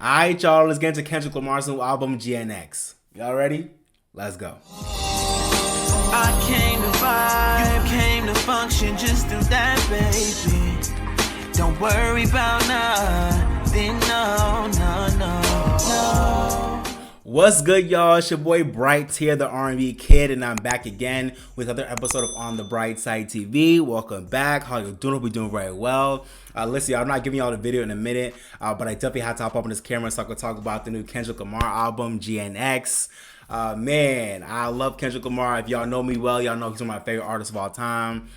Alright, y'all, let's get into Kendrick Lamar's new album, GNX. Y'all ready? Let's go. I came to vibe, you came to function, just do that, baby. Don't worry about nothing, no. What's good, y'all? It's your boy Bright here, the R&B kid, and I'm back again with another episode of On the Bright Side TV. Welcome back. How you doing? Hope you're doing very well. Listen, y'all, I'm not giving y'all the video in a minute, but I definitely had to hop up on this camera so I could talk about the new Kendrick Lamar album, GNX. Man, I love Kendrick Lamar. If y'all know me well, y'all know he's one of my favorite artists of all time.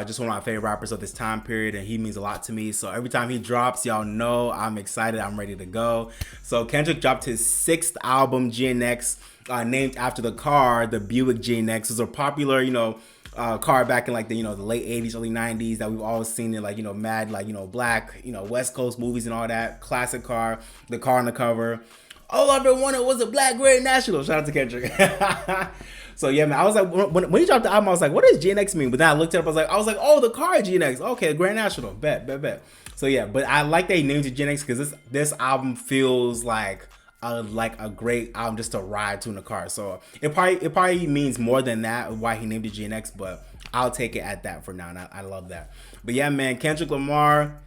Just one of my favorite rappers of this time period, and he means a lot to me. So every time he drops, y'all know I'm excited. I'm ready to go. So Kendrick dropped his 6th album, GNX, named after the car, the Buick GNX. It was a popular, car back in like the late 80s, early 90s that we've always seen in mad black, West Coast movies and all that. Classic car, the car on the cover. All I ever wanted was a black Grand National. Shout out to Kendrick. So yeah, man, I was like, when he dropped the album, I was like, what does GNX mean? But then I looked it up, I was like, oh, the car GNX. Okay, Grand National. Bet. So yeah, but I like that he named it GNX because this album feels like a great album just to ride to in the car. So it probably means more than that why he named it GNX, but I'll take it at that for now. And I love that. But yeah, man, Kendrick Lamar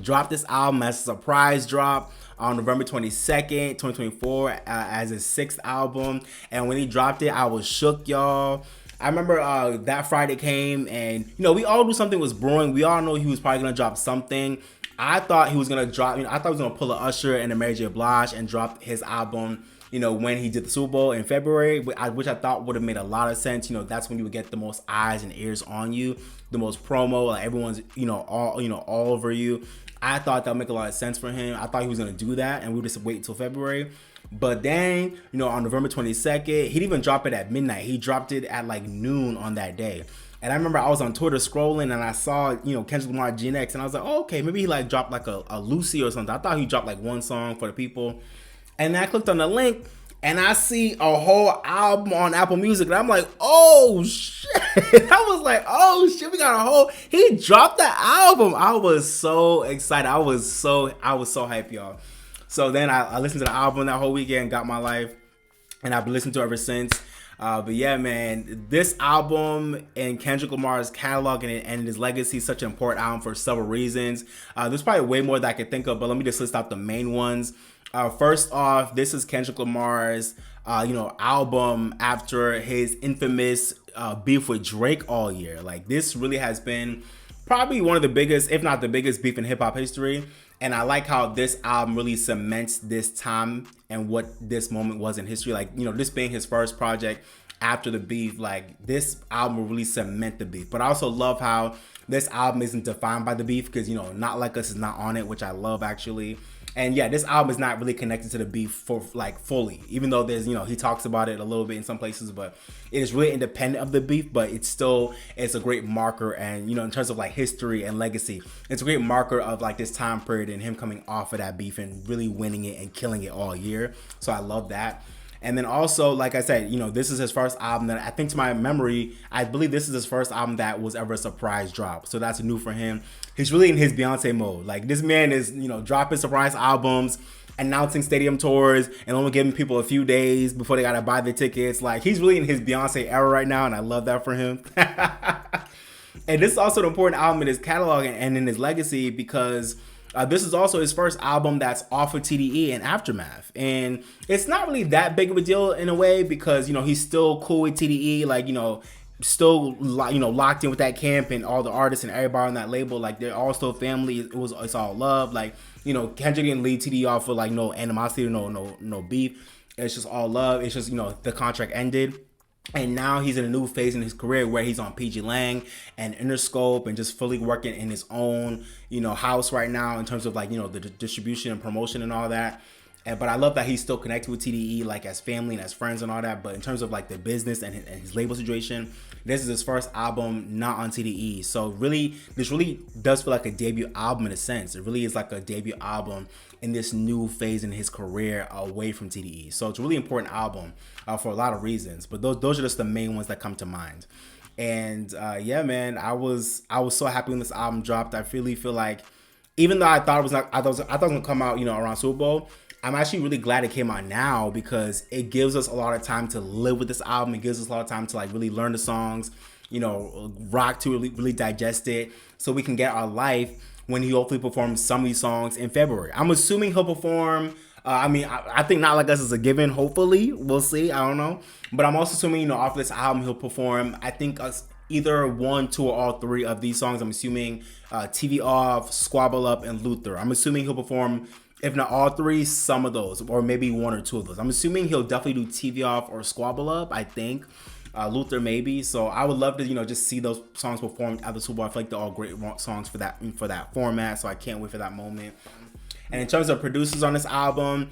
dropped this album as a surprise drop on November 22nd, 2024 as his 6th album. And when he dropped it, I was shook, y'all. I remember that Friday came and, we all knew something was brewing. We all know he was probably going to drop something. I thought he was going to drop, I thought he was going to pull a Usher and a Mary J. Blige and drop his album, when he did the Super Bowl in February, which I thought would have made a lot of sense. That's when you would get the most eyes and ears on you, the most promo, like everyone's, all over you. I thought that would make a lot of sense for him. I thought he was going to do that, and we would just wait until February. But then, on November 22nd, he didn't even drop it at midnight. He dropped it at like noon on that day. And I remember I was on Twitter scrolling, and I saw, Kendrick Lamar GNX, and I was like, oh, okay, maybe he like dropped like a Lucy or something. I thought he dropped like one song for the people. And then I clicked on the link, and I see a whole album on Apple Music, and I'm like, oh shit. I was like, oh shit, we got a whole, he dropped the album. I was so excited. I was so hyped, y'all. So then I listened to the album that whole weekend, got my life, and I've been listening to it ever since. But yeah, man, this album and Kendrick Lamar's catalog and his legacy is such an important album for several reasons. There's probably way more that I could think of, but let me just list out the main ones. First off, this is Kendrick Lamar's, album after his infamous beef with Drake all year. Like, this really has been probably one of the biggest, if not the biggest, beef in hip hop history. And I like how this album really cements this time and what this moment was in history. Like, this being his first project after the beef, like, this album will really cement the beef. But I also love how this album isn't defined by the beef because, Not Like Us is not on it, which I love actually. And yeah, this album is not really connected to the beef for like fully, even though there's, he talks about it a little bit in some places, but it is really independent of the beef, but it's a great marker. And, in terms of like history and legacy, it's a great marker of like this time period and him coming off of that beef and really winning it and killing it all year. So I love that. And then also, like I said, this is his first album that I think, to my memory, I believe this is his first album that was ever a surprise drop. So that's new for him. He's really in his Beyonce mode. Like, this man is, dropping surprise albums, announcing stadium tours, and only giving people a few days before they got to buy the tickets. Like, he's really in his Beyonce era right now, and I love that for him. And this is also an important album in his catalog and in his legacy because this is also his first album that's off of TDE and Aftermath. And it's not really that big of a deal in a way because, he's still cool with TDE. Like, still, locked in with that camp and all the artists and everybody on that label. Like, they're all still family. It's all love. Like, Kendrick didn't leave TDE off with like no animosity, no beef. It's just all love. It's just, the contract ended. And now he's in a new phase in his career where he's on PG Lang and Interscope and just fully working in his own, house right now in terms of like, the distribution and promotion and all that. But I love that he's still connected with TDE, like as family and as friends and all that. But in terms of like the business and his label situation, this is his first album not on TDE. So really, this really does feel like a debut album in a sense. It really is like a debut album in this new phase in his career away from TDE. So it's a really important album for a lot of reasons. But those are just the main ones that come to mind. And yeah, man, I was so happy when this album dropped. I really feel like, even though I thought it was gonna come out, around Super Bowl, I'm actually really glad it came out now because it gives us a lot of time to live with this album. It gives us a lot of time to like really learn the songs, you know, rock to really digest it, so we can get our life when he hopefully performs some of these songs in February. I'm assuming he'll perform. I think Not Like Us is a given. Hopefully, we'll see. I don't know, but I'm also assuming, you know, off this album he'll perform. I think either one, two, or all three of these songs. I'm assuming TV Off, Squabble Up, and Luther. I'm assuming he'll perform, if not all three, some of those, or maybe one or two of those. I'm assuming he'll definitely do TV Off or Squabble Up, I think. Luther maybe. So I would love to, you know, just see those songs performed at the Super Bowl. I feel like they're all great songs for that format. So I can't wait for that moment. And in terms of producers on this album,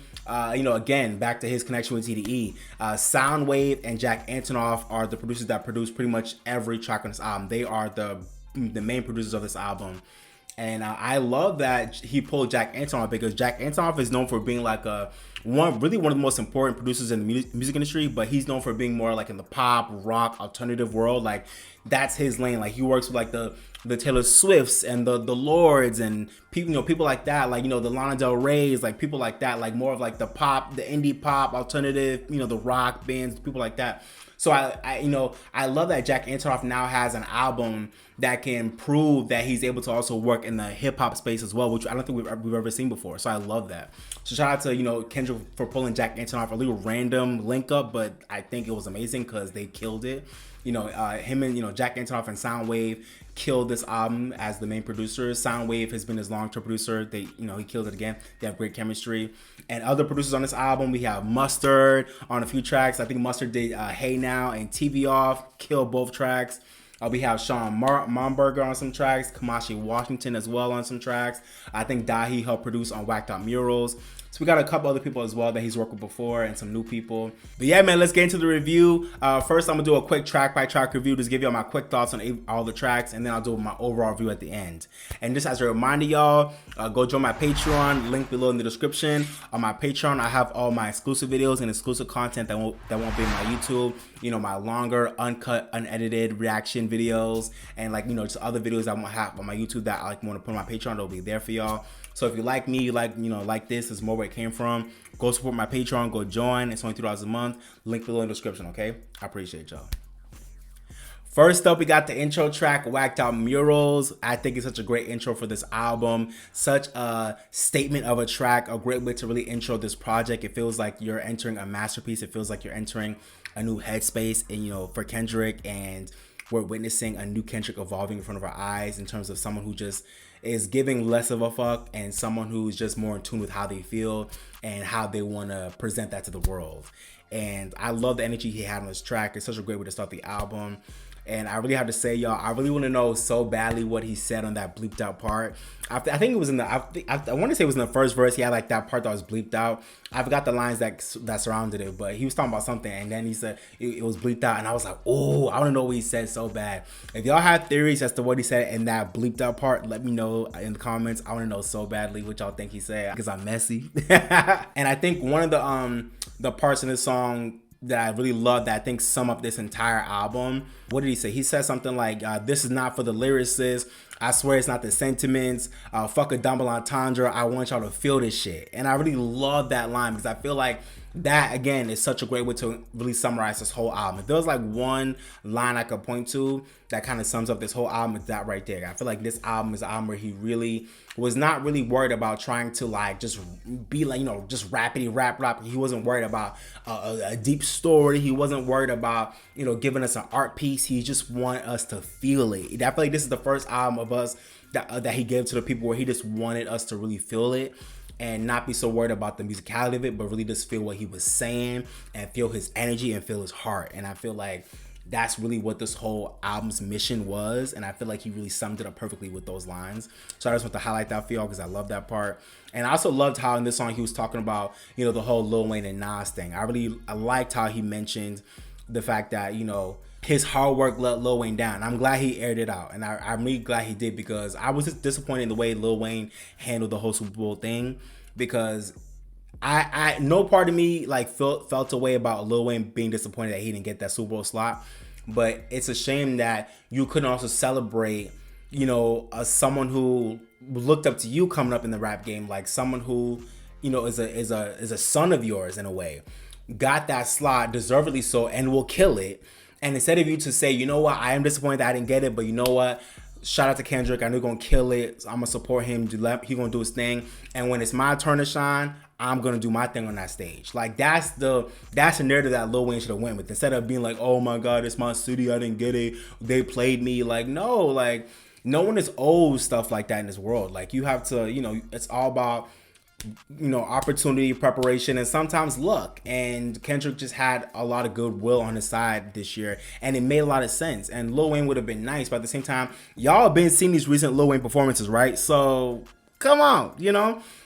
you know, again, back to his connection with TDE, Soundwave and Jack Antonoff are the producers that produce pretty much every track on this album. They are the main producers of this album. And I love that he pulled Jack Antonoff, because Jack Antonoff is known for being like one of the most important producers in the music industry, but he's known for being more like in the pop, rock, alternative world. Like that's his lane. Like he works with like the Taylor Swifts and the Lords and people, you know, people like that, like, you know, the Lana Del Rey's, like people like that, like more of like the pop, the indie pop, alternative, you know, the rock bands, people like that. So I love that Jack Antonoff now has an album that can prove that he's able to also work in the hip hop space as well, which I don't think we've ever seen before. So I love that. So shout out to, you know, Kendrick for pulling Jack Antonoff, a little random link up, but I think it was amazing because they killed it. You know, him and, you know, Jack Antonoff and Soundwave killed this album as the main producers. Soundwave has been his long-term producer. He killed it again. They have great chemistry. And other producers on this album, we have Mustard on a few tracks. I think Mustard did Hey Now and TV Off, killed both tracks. We have Sean Momberger on some tracks, Kamashi Washington as well on some tracks. I think Dahi helped produce on Whacked Out Murals. So we got a couple other people as well that he's worked with before and some new people. But yeah, man, let's get into the review. First, I'm going to do a quick track-by-track review, just give you all my quick thoughts on all the tracks, and then I'll do my overall review at the end. And just as a reminder, y'all, go join my Patreon, link below in the description. On my Patreon, I have all my exclusive videos and exclusive content that won't be in my YouTube. You know, my longer, uncut, unedited reaction videos, and like, you know, just other videos I won't have on my YouTube that I like want to put on my Patreon. They'll be there for y'all. So if you like me, you like this, there's more where it came from, go support my Patreon, go join. It's only $3 a month. Link below in the description, okay? I appreciate y'all. First up, we got the intro track, Whacked Out Murals. I think it's such a great intro for this album. Such a statement of a track, a great way to really intro this project. It feels like you're entering a masterpiece. It feels like you're entering a new headspace, and, you know, for Kendrick, and we're witnessing a new Kendrick evolving in front of our eyes in terms of someone who just is giving less of a fuck, and someone who's just more in tune with how they feel and how they want to present that to the world. And I love the energy he had on this track. It's such a great way to start the album. And I really have to say, y'all, I really want to know so badly what he said on that bleeped out part. I think it was in the, I want to say it was in the first verse. He had like that part that was bleeped out. I forgot the lines that surrounded it, but he was talking about something, and then he said it was bleeped out, and I was like, oh, I want to know what he said so bad. If y'all have theories as to what he said in that bleeped out part, let me know in the comments. I want to know so badly what y'all think he said, because I'm messy. And I think one of the parts in this song that I really love, that I think sum up this entire album. What did he say? He said something like, this is not for the lyricists. I swear it's not the sentiments. Fuck a double entendre. I want y'all to feel this shit. And I really love that line, because I feel like that, again, is such a great way to really summarize this whole album. If there was like one line I could point to that kind of sums up this whole album, it's that right there. I feel like this album is an album where he really was not really worried about trying to like just be like, you know, just rapidy rap. He wasn't worried about a deep story. He wasn't worried about, you know, giving us an art piece. He just wanted us to feel it. I feel like this is the first album of us that he gave to the people where he just wanted us to really feel it, and not be so worried about the musicality of it, but really just feel what he was saying and feel his energy and feel his heart. And I feel like that's really what this whole album's mission was, and I feel like he really summed it up perfectly with those lines. So I just want to highlight that for y'all, because I love that part. And I also loved how in this song he was talking about, you know, the whole Lil Wayne and Nas thing. I liked how he mentioned the fact that, you know, his hard work let Lil Wayne down. I'm glad he aired it out, and I'm really glad he did, because I was just disappointed in the way Lil Wayne handled the whole Super Bowl thing, because I no part of me like felt a way about Lil Wayne being disappointed that he didn't get that Super Bowl slot. But it's a shame that you couldn't also celebrate, you know, someone who looked up to you coming up in the rap game, like someone who is a son of yours in a way, got that slot deservedly so, and will kill it. And instead of you to say, you know what, I am disappointed that I didn't get it, but you know what, shout out to Kendrick, I know he's gonna kill it. So I'm gonna support him. He gonna do his thing. And when it's my turn to shine, I'm gonna do my thing on that stage. Like that's the narrative that Lil Wayne should have went with. Instead of being like, oh my God, it's my city, I didn't get it, they played me. Like no, like no one is owed stuff like that in this world. Like you have to, it's all about opportunity, preparation, and sometimes luck. And Kendrick just had a lot of goodwill on his side this year, and it made a lot of sense. And Lil Wayne would have been nice, but at the same time, y'all have been seeing these recent Lil Wayne performances, right? So come on,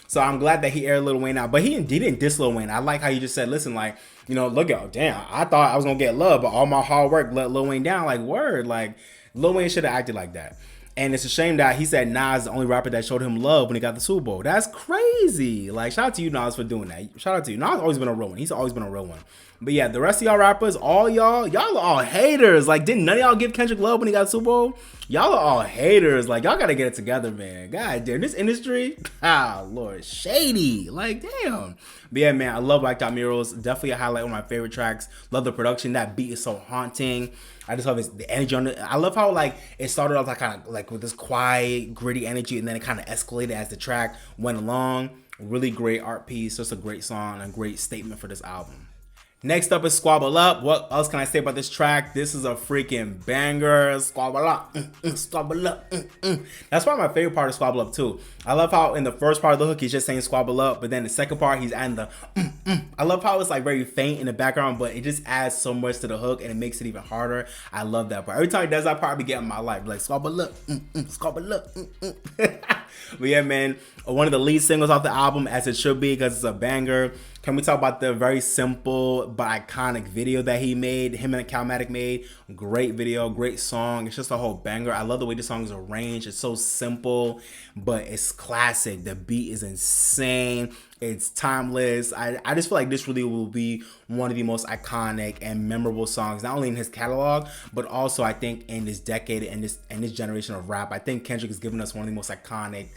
So I'm glad that he aired Lil Wayne out, but he didn't diss Lil Wayne. I like how you just said, listen, like, look out, damn, I thought I was gonna get love, but all my hard work let Lil Wayne down. Like, word, like Lil Wayne should have acted like that. And it's a shame that he said Nas is the only rapper that showed him love when he got the Super Bowl. That's crazy. Like, shout out to you, Nas, for doing that. Shout out to you. Nas has always been a real one. He's always been a real one. But yeah, the rest of y'all rappers, all y'all are all haters. Like, didn't none of y'all give Kendrick love when he got the Super Bowl? Y'all are all haters. Like, y'all gotta get it together, man. God damn, this industry, Lord, shady. Like, damn. But yeah, man, I love Blacked Out Murals. Definitely a highlight, one of my favorite tracks. Love the production. That beat is so haunting. I just love the energy on it. I love how like it started off like kind of like with this quiet, gritty energy, and then it kind of escalated as the track went along. Really great art piece. Just a great song and a great statement for this album. Next up is Squabble Up. What else can I say about this track? This is a freaking banger. Squabble Up. Squabble Up. That's probably my favorite part of Squabble Up too. I love how in the first part of the hook he's just saying Squabble Up, but then the second part he's adding the I love how it's like very faint in the background, but it just adds so much to the hook and it makes it even harder. I love that part. Every time he does that part, I be getting my life. Like Squabble Up. Squabble Up. But yeah, man, one of the lead singles off the album, as it should be, because it's a banger. Can we talk about the very simple but iconic video that he made, him and Calmatic made? Great video, great song. It's just a whole banger. I love the way the song is arranged. It's so simple, but it's classic. The beat is insane. It's timeless. I just feel like this really will be one of the most iconic and memorable songs, not only in his catalog, but also I think in this decade and this generation of rap. I think Kendrick has given us one of the most iconic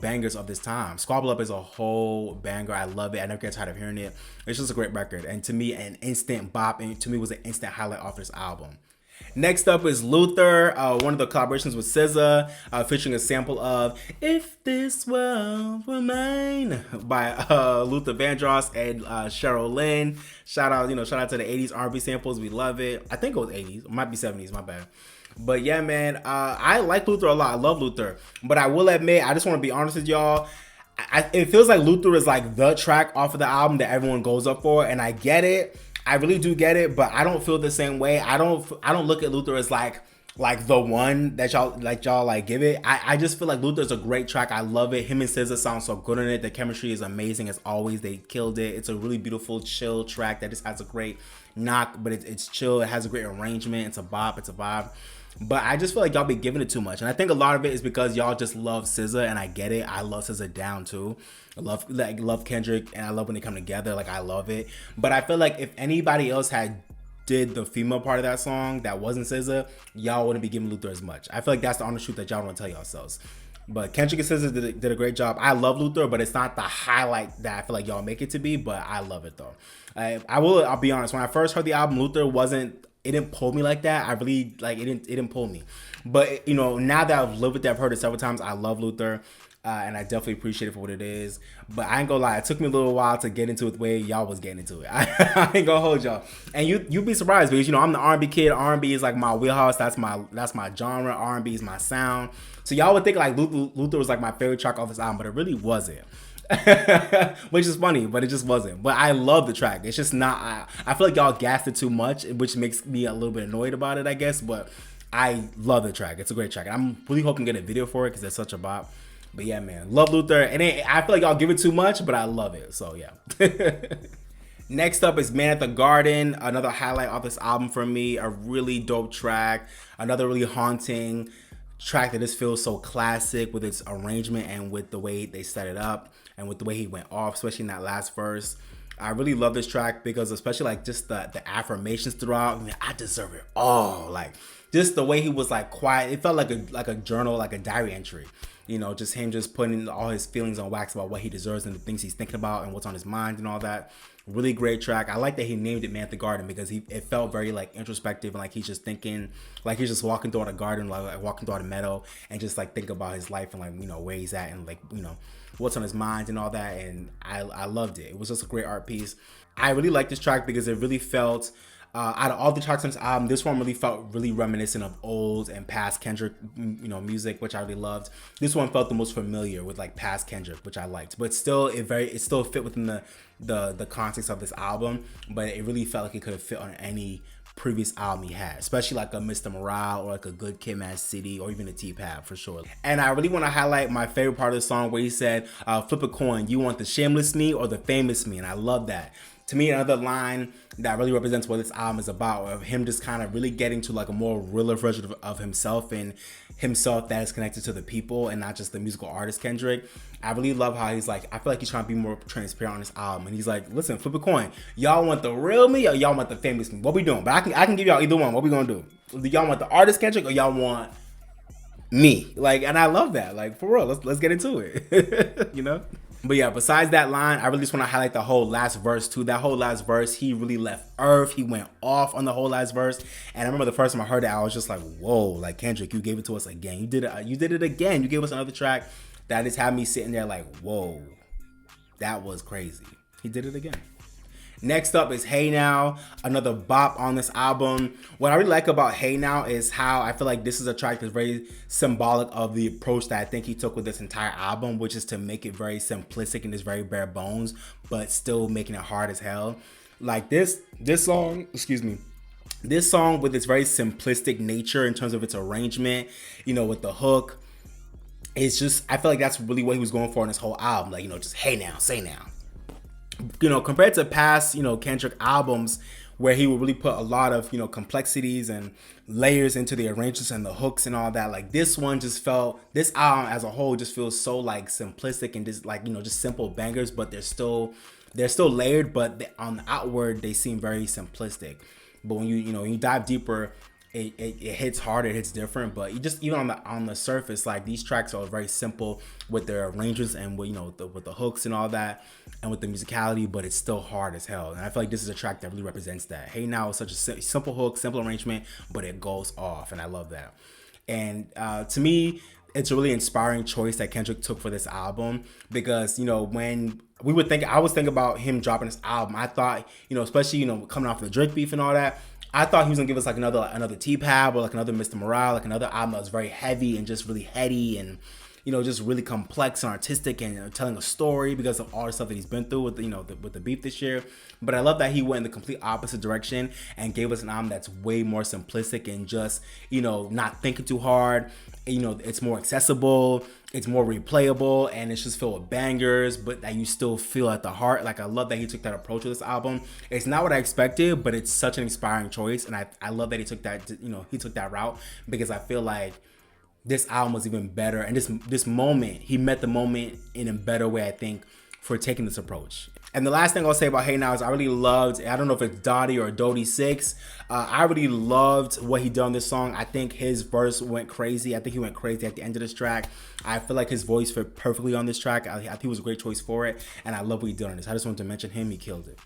bangers of this time. Squabble Up is a whole banger. I love it. I never get tired of hearing it. It's just a great record, and to me, an instant bop, and to me was an instant highlight off this album. Next up is Luther, one of the collaborations with SZA, featuring a sample of "If This World Were Mine" by Luther Vandross and Cheryl Lynn. Shout out to the 80s R&B samples. We love it. I think it was 80s. It might be 70s. My bad. But yeah, man, I like Luther a lot. I love Luther. But I will admit, I just want to be honest with y'all. It feels like Luther is like the track off of the album that everyone goes up for. And I get it. I really do get it. But I don't feel the same way. I don't look at Luther as like the one that y'all give it. I just feel like Luther's a great track. I love it. Him and SZA sound so good on it. The chemistry is amazing as always. They killed it. It's a really beautiful, chill track that just has a great knock, but it's chill. It has a great arrangement. It's a bop. It's a vibe. But I just feel like y'all be giving it too much. And I think a lot of it is because y'all just love SZA, and I get it. I love SZA down too. I love Kendrick, and I love when they come together. Like, I love it. But I feel like if anybody else had did the female part of that song that wasn't SZA, y'all wouldn't be giving Luther as much. I feel like that's the honest truth that y'all want to tell yourselves. But Kendrick and SZA did a great job. I love Luther, but it's not the highlight that I feel like y'all make it to be. But I love it though. I'll be honest. When I first heard the album, Luther it didn't pull me like that. I really it didn't pull me. But now that I've lived with it, I've heard it several times. I love Luther, and I definitely appreciate it for what it is. But I ain't gonna lie, it took me a little while to get into it the way y'all was getting into it. I ain't gonna hold y'all, and you'd be surprised because I'm the R&B kid. R&B is like my wheelhouse. That's my genre. R&B is my sound. So y'all would think like Luther was like my favorite track off this album, but it really wasn't. Which is funny, but it just wasn't. But I love the track. It's just not. I feel like y'all gassed it too much, which makes me a little bit annoyed about it, I guess. But I love the track. It's a great track, and I'm really hoping to get a video for it because it's such a bop. But yeah, man, love Luther. And I feel like y'all give it too much, but I love it. So yeah. Next up is Man at the Garden, another highlight off this album for me. A really dope track, another really haunting track that just feels so classic with its arrangement and with the way they set it up and with the way he went off, especially in that last verse. I really love this track because especially like just the affirmations throughout. I mean, I deserve it all. Like just the way he was like quiet. It felt like a journal, like a diary entry. You know, just him just putting all his feelings on wax about what he deserves and the things he's thinking about and what's on his mind and all that. Really great track. I like that he named it Man at the Garden because it felt very like introspective and like he's just thinking, like he's just walking through the garden, like walking through the meadow and just like think about his life and like, you know, where he's at and like, you know, what's on his mind and all that. And I loved it. It was just a great art piece. I really like this track because it really felt, out of all the tracks on this album, this one really felt really reminiscent of old and past Kendrick, you know, music, which I really loved. This one felt the most familiar with like past Kendrick, which I liked. But still, it still fit within the context of this album. But it really felt like it could have fit on any previous album he had, especially like a Mr. Morale or like a Good Kid, Mad City, or even a T-Pab for sure. And I really want to highlight my favorite part of the song where he said, flip a coin, you want the shameless me or the famous me? And I love that. To me, another line that really represents what this album is about, of him just kind of really getting to like a more realer version of himself, and himself that is connected to the people and not just the musical artist Kendrick. I really love how he's like, I feel like he's trying to be more transparent on this album, and he's like, listen, flip a coin. Y'all want the real me or y'all want the famous me? What we doing? But I can give y'all either one. What we gonna do? Do y'all want the artist Kendrick or y'all want me? Like, and I love that. Like, for real, let's get into it. You know? But yeah, besides that line, I really just want to highlight the whole last verse too. That whole last verse, he really left Earth. He went off on the whole last verse. And I remember the first time I heard it, I was just like, whoa, like Kendrick, you gave it to us again. You did it again. You gave us another track that just had me sitting there like, whoa, that was crazy. He did it again. Next up is Hey Now, another bop on this album. What I really like about Hey Now is how I feel like this is a track that's very symbolic of the approach that I think he took with this entire album, which is to make it very simplistic and just very bare bones, but still making it hard as hell. Like this song, this song with its very simplistic nature in terms of its arrangement, you know, with the hook, it's just, I feel like that's really what he was going for in this whole album. Like, you know, just hey now, say now. You know, compared to past, you know, Kendrick albums where he would really put a lot of, you know, complexities and layers into the arrangements and the hooks and all that. Like this one just felt, this album as a whole just feels so like simplistic and just like, you know, just simple bangers, but they're still layered, but on the outward they seem very simplistic. But when you dive deeper, it hits harder, it hits different. But you just, even on the surface, like these tracks are very simple with their arrangements and with, you know, with the hooks and all that, and with the musicality, but it's still hard as hell. And I feel like this is a track that really represents that. Hey Now is such a simple hook, simple arrangement, but it goes off, and I love that. And to me, it's a really inspiring choice that Kendrick took for this album, because, you know, when I was thinking about him dropping this album, I thought, you know, especially, you know, coming off of the Drake beef and all that, I thought he was gonna give us like another T-Pab or like another Mr. Morale, like another album that was very heavy and just really heady and, you know, just really complex and artistic and, you know, telling a story because of all the stuff that he's been through with, you know, with the beef this year. But I love that he went in the complete opposite direction and gave us an album that's way more simplistic and just, you know, not thinking too hard. You know, it's more accessible, it's more replayable, and it's just filled with bangers, but that you still feel at the heart. Like, I love that he took that approach with this album. It's not what I expected, but it's such an inspiring choice, and I love that he took that, you know, he took that route, because I feel like this album was even better, and this moment, he met the moment in a better way, I think, for taking this approach. And the last thing I'll say about Hey Now is I really loved, I don't know if it's Dottie or Dodie 6, I really loved what he did on this song. I think his verse went crazy. I think he went crazy at the end of this track. I feel like his voice fit perfectly on this track. I think it was a great choice for it, and I love what he did on this. I just wanted to mention him. He killed it.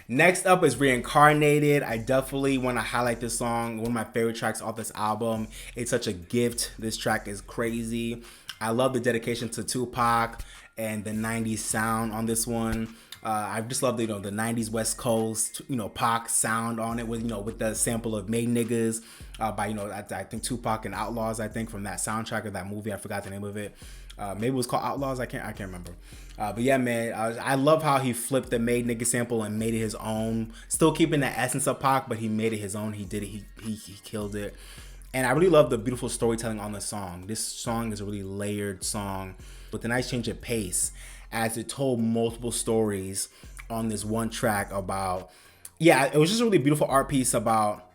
Next up is Reincarnated. I definitely want to highlight this song. One of my favorite tracks off this album. It's such a gift. This track is crazy. I love the dedication to Tupac and the 90s sound on this one. I just love the, you know, the 90s West Coast, you know, Pac sound on it with, you know, with the sample of Made Niggas by, you know, I think Tupac and Outlaws, I think, from that soundtrack of that movie. I forgot the name of it. Maybe it was called Outlaws. I can't remember. But yeah, man, I love how he flipped the Made Nigga sample and made it his own. Still keeping the essence of Pac, but he made it his own. He did it. He killed it. And I really love the beautiful storytelling on the song. This song is a really layered song with a nice change of pace, as it told multiple stories on this one track about, yeah, it was just a really beautiful art piece about,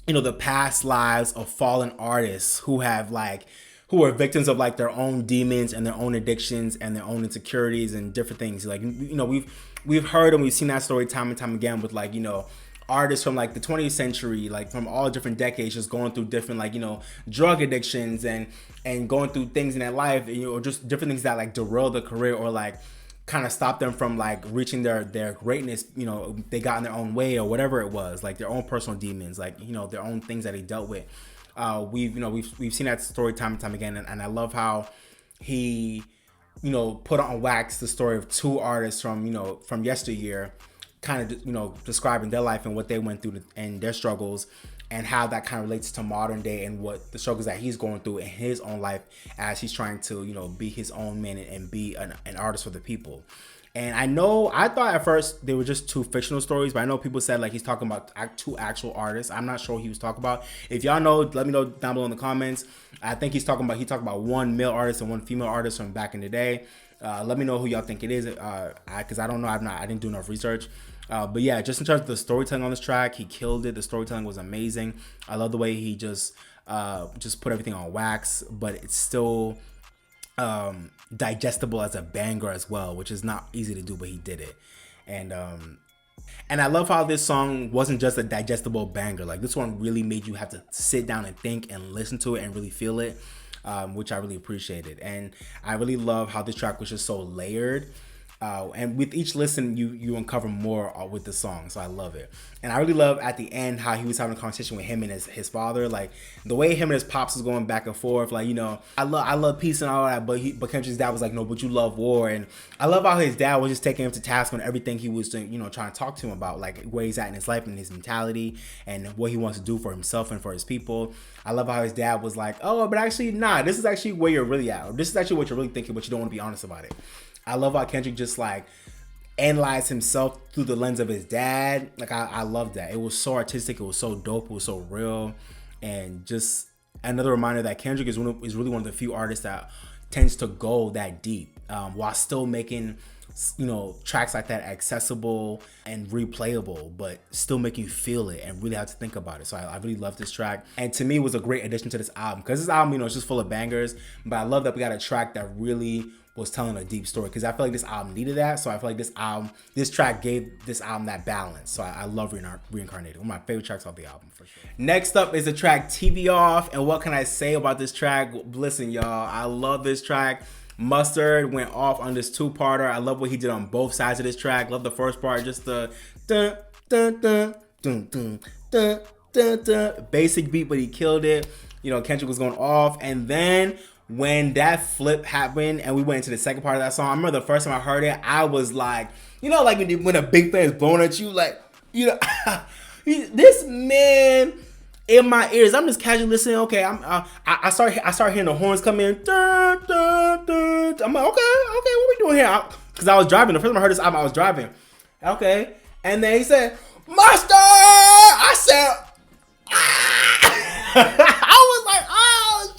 you know, the past lives of fallen artists who are victims of like their own demons and their own addictions and their own insecurities and different things. Like, you know, we've heard and we've seen that story time and time again with, like, you know, artists from like the 20th century, like from all different decades, just going through different like, you know, drug addictions and going through things in their life, you know, or just different things that like derail their career or like kind of stop them from like reaching their greatness. You know, they got in their own way or whatever it was, like their own personal demons, like, you know, their own things that they dealt with. We've seen that story time and time again, and I love how he, you know, put on wax the story of two artists from, you know, from yesteryear, kind of, you know, describing their life and what they went through and their struggles, and how that kind of relates to modern day and what the struggles that he's going through in his own life as he's trying to, you know, be his own man and be an artist for the people. And I thought at first they were just two fictional stories, but I know people said like he's talking about two actual artists. I'm not sure who he was talking about. If y'all know, let me know down below in the comments. I think he talked about one male artist and one female artist from back in the day. Let me know who y'all think it is, because I don't know. I didn't do enough research. But yeah, just in terms of the storytelling on this track, he killed it. The storytelling was amazing. I love the way he just put everything on wax, but it's still digestible as a banger as well, which is not easy to do, but he did it. And I love how this song wasn't just a digestible banger. Like, this one really made you have to sit down and think and listen to it and really feel it, which I really appreciated. And I really love how this track was just so layered. And with each listen, you uncover more with the song, so I love it. And I really love at the end how he was having a conversation with him and his father, like the way him and his pops was going back and forth. Like, you know, I love peace and all that, but Kendrick's dad was like, no, but you love war. And I love how his dad was just taking him to task on everything he was doing, you know, trying to talk to him about, like where he's at in his life and his mentality and what he wants to do for himself and for his people. I love how his dad was like, oh, but actually, nah, this is actually where you're really at. Or this is actually what you're really thinking, but you don't want to be honest about it. I love how Kendrick just like analyzed himself through the lens of his dad. Like, I love that. It was so artistic. It was so dope. It was so real. And just another reminder that Kendrick is really one of the few artists that tends to go that deep, while still making, you know, tracks like that accessible and replayable, but still make you feel it and really have to think about it. So I really love this track. And to me, it was a great addition to this album, because this album, you know, it's just full of bangers, but I love that we got a track that really was telling a deep story, because I feel like this album needed that. So I feel like this track gave this album that balance. So I love Reincarnated. One of my favorite tracks off the album for sure. Next up is the track TV Off. And what can I say about this track? Listen, y'all, I love this track. Mustard went off on this two-parter. I love what he did on both sides of this track. Love the first part, just the dun dun dun dun dun dun dun dun, basic beat, but he killed it. You know, Kendrick was going off, and then when that flip happened and we went into the second part of that song, I remember the first time I heard it, I was like, you know, like when a big fan is blowing at you, like, you know, this man in my ears, I'm just casually listening. Okay, I start hearing the horns come in. Dun, dun, dun. I'm like, okay, what we doing here? Because I was driving. The first time I heard this album, I was driving. Okay, and then he said, "Master!" I said, ah! I was like, oh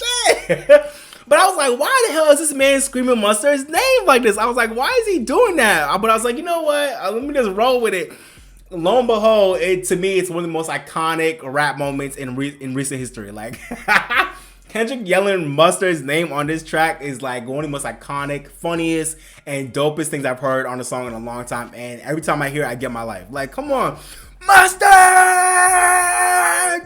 shit. But I was like, why the hell is this man screaming Mustard's name like this? I was like, why is he doing that? But I was like, you know what? Let me just roll with it. Lo and behold, to me, it's one of the most iconic rap moments in recent history. Like, Kendrick yelling Mustard's name on this track is like one of the most iconic, funniest, and dopest things I've heard on a song in a long time. And every time I hear it, I get my life. Like, come on. Mustard!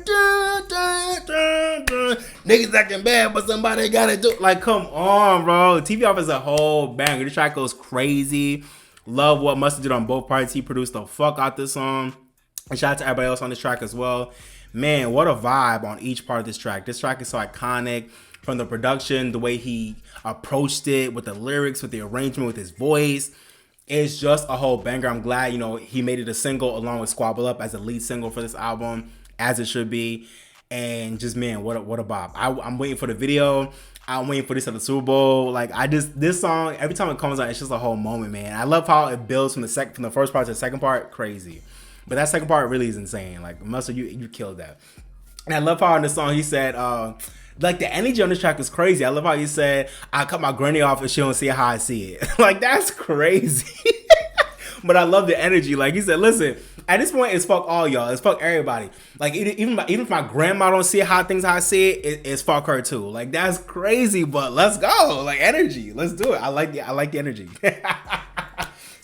Dun, dun, dun, dun. Niggas acting bad, but somebody gotta do. Like, come on, bro. TV Off is a whole banger. This track goes crazy. Love what Mustard did on both parts. He produced the fuck out this song. And shout out to everybody else on this track as well. Man, what a vibe on each part of this track. This track is so iconic. From the production, the way he approached it, with the lyrics, with the arrangement, with his voice. It's just a whole banger. I'm glad, you know, he made it a single along with Squabble Up as a lead single for this album, as it should be. And just, man, what a bop. I'm waiting for the video. I'm waiting for this at the Super Bowl. Like, this song, every time it comes out, it's just a whole moment, man. I love how it builds from the first part to the second part. Crazy. But that second part really is insane. Like, Mustard, you killed that. And I love how in the song he said, like, the energy on this track is crazy. I love how he said, I cut my granny off and she don't see how I see it. Like, that's crazy. But I love the energy. Like, he said, listen, at this point, it's fuck all y'all. It's fuck everybody. Like, even if my grandma don't see how I see it, it's fuck her too. Like, that's crazy, but let's go. Like, energy. Let's do it. I like the energy.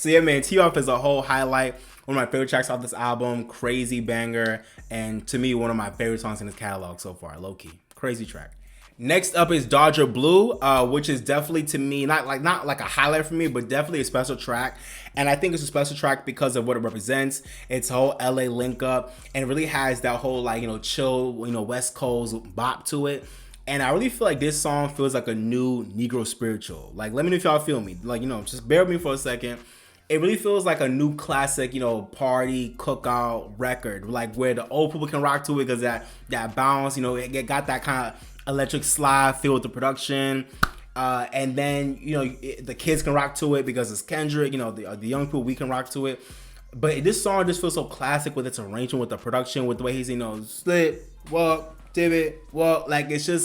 So yeah, man, Tee Off is a whole highlight. One of my favorite tracks off this album, crazy banger, and to me, one of my favorite songs in his catalog so far, low key, crazy track. Next up is Dodger Blue, which is definitely to me not like a highlight for me, but definitely a special track. And I think it's a special track because of what it represents. It's a whole LA link up, and it really has that whole like chill, West Coast bop to it. And I really feel like this song feels like a new Negro spiritual. Like, let me know if y'all feel me. Like, just bear with me for a second. It really feels like a new classic, party cookout record. Like where the old people can rock to it because that bounce, it got that kind of electric slide feel with the production. And then, the kids can rock to it because it's Kendrick, the young people, we can rock to it. But this song just feels so classic with its arrangement, with the production, with the way he's, slip, walk, divot, walk. Like, it's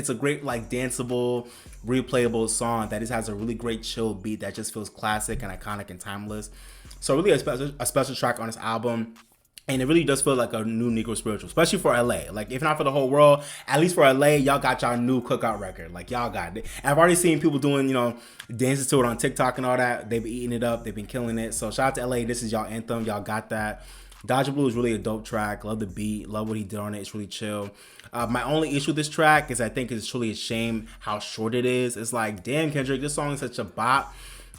a great, like, danceable, replayable song that just has a really great chill beat that just feels classic and iconic and timeless. So really a special track on this album. And it really does feel like a new Negro spiritual, especially for LA. Like, if not for the whole world, at least for LA, y'all got y'all new cookout record. Like, y'all got it. I've already seen people doing, dances to it on TikTok and all that. They've been eating it up. They've been killing it. So shout out to LA. This is y'all anthem. Y'all got that. Dodger Blue is really a dope track. Love the beat. Love what he did on it. It's really chill. My only issue with this track is I think it's truly a shame how short it is. It's like, damn, Kendrick, this song is such a bop.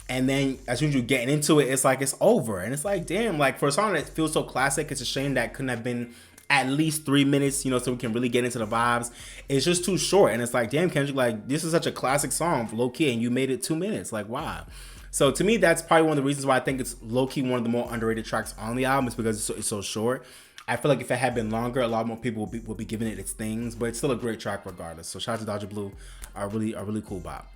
And then as soon as you're getting into it, it's like it's over. And it's like, damn, like for a song that feels so classic, it's a shame that couldn't have been at least 3 minutes, so we can really get into the vibes. It's just too short. And it's like, damn, Kendrick, like this is such a classic song, low key, and you made it 2 minutes. Like, wow. So to me, that's probably one of the reasons why I think it's low key one of the more underrated tracks on the album is because it's so short. I feel like if it had been longer, a lot more people will be giving it its things, but it's still a great track regardless. So shout out to Dodger Blue, a really cool bop.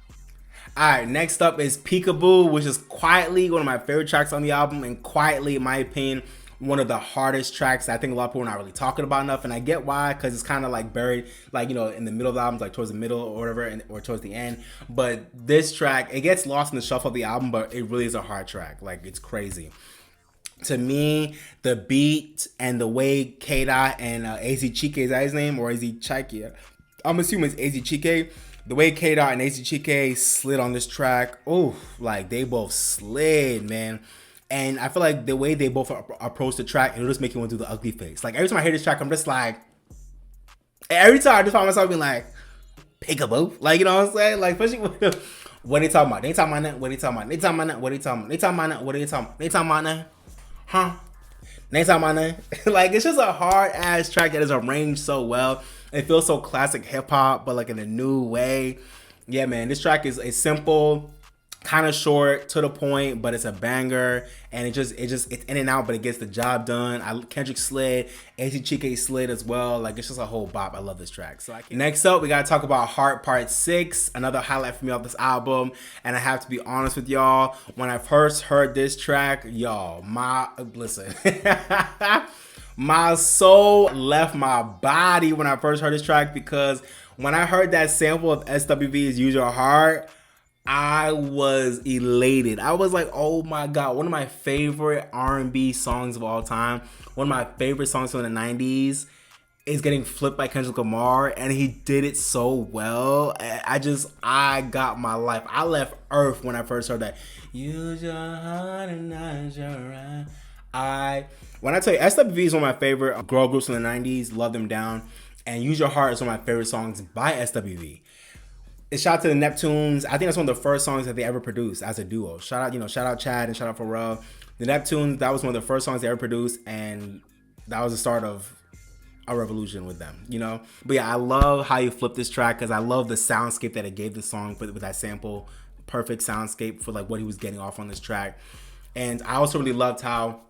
Alright, next up is Peekaboo, which is quietly one of my favorite tracks on the album, and quietly, in my opinion, one of the hardest tracks I think a lot of people are not really talking about enough, and I get why, because it's kind of like buried, like, in the middle of the album, like towards the middle or whatever, or towards the end. But this track, it gets lost in the shuffle of the album, but it really is a hard track. Like, it's crazy. To me, the beat and the way K-Dot and AZ Chike, is that his name? Or AZ Chike? I'm assuming it's AZ Chike. The way K-Dot and AZ Chike slid on this track, like they both slid, man. And I feel like the way they both approach the track, it'll just make you want to do the ugly face. Like every time I hear this track, I'm just like, every time I just find myself being like, peekaboo. Like, you know what I'm saying? Like, especially what they talking about? They talking about that? What they talking about? They talking about that? What they talking about? They talking about that? What they talking about? They talking about that? Huh? They talking about that? Like, it's just a hard ass track that is arranged so well. It feels so classic hip hop, but like in a new way. Yeah, man, this track is simple, kind of short, to the point, but it's a banger, and it's in and out, but it gets the job done. Kendrick slid, AZ Chike slid as well. Like, it's just a whole bop. I love this track. So next up, we gotta talk about Heart Part 6, another highlight for me off this album. And I have to be honest with y'all, when I first heard this track, y'all, listen. My soul left my body when I first heard this track, because when I heard that sample of SWV's Use Your Heart, I was elated. I was like, oh my God, one of my favorite R&B songs of all time, one of my favorite songs from the 90s is getting flipped by Kendrick Lamar, and he did it so well. I got my life. I left Earth when I first heard that. Use your heart and not your eye. When I tell you, SWV is one of my favorite girl groups in the 90s, love them down. And Use Your Heart is one of my favorite songs by SWV. It's shout out to the Neptunes. I think that's one of the first songs that they ever produced as a duo. Shout out Chad and shout out Pharrell. The Neptunes, that was one of the first songs they ever produced, and that was the start of a revolution with them, But yeah, I love how you flip this track, because I love the soundscape that it gave the song with that sample. Perfect soundscape for like what he was getting off on this track. And I also really loved how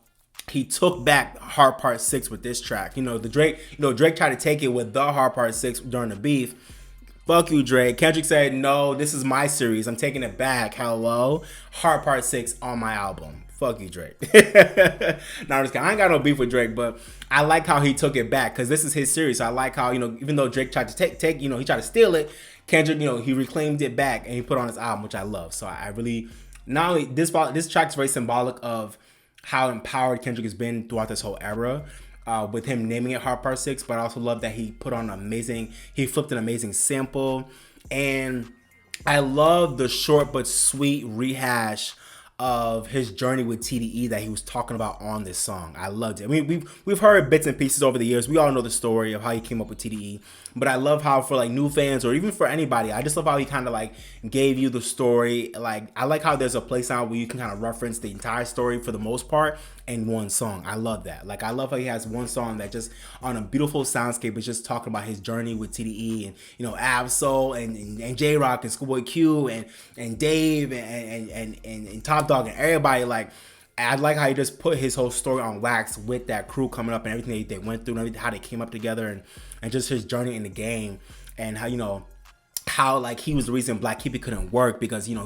he took back Heart Part 6 with this track. Drake tried to take it with the Heart Part 6 during the beef. Fuck you, Drake. Kendrick said, no, this is my series. I'm taking it back. Hello. Heart Part 6 on my album. Fuck you, Drake. No, I'm just kidding. I ain't got no beef with Drake, but I like how he took it back, because this is his series. So I like how, even though Drake tried to take, he tried to steal it, Kendrick, he reclaimed it back and he put on his album, which I love. So I really, not only this track is very symbolic of how empowered Kendrick has been throughout this whole era, with him naming it Heart Part 6, but I also love that he flipped an amazing sample, and I love the short but sweet rehash of his journey with TDE that he was talking about on this song. I loved it. I mean, we've heard bits and pieces over the years. We all know the story of how he came up with TDE, but I love how for like new fans or even for anybody, I just love how he kind of like gave you the story. Like I like how there's a place now where you can kind of reference the entire story for the most part in one song. I love that. Like I love how he has one song that just on a beautiful soundscape is just talking about his journey with TDE and Absol and J Rock and Schoolboy Q and Dave and Top Dog and everybody. Like I like how he just put his whole story on wax with that crew coming up and everything they went through and everything, how they came up together and just his journey in the game and how like he was the reason Black Keepy couldn't work because he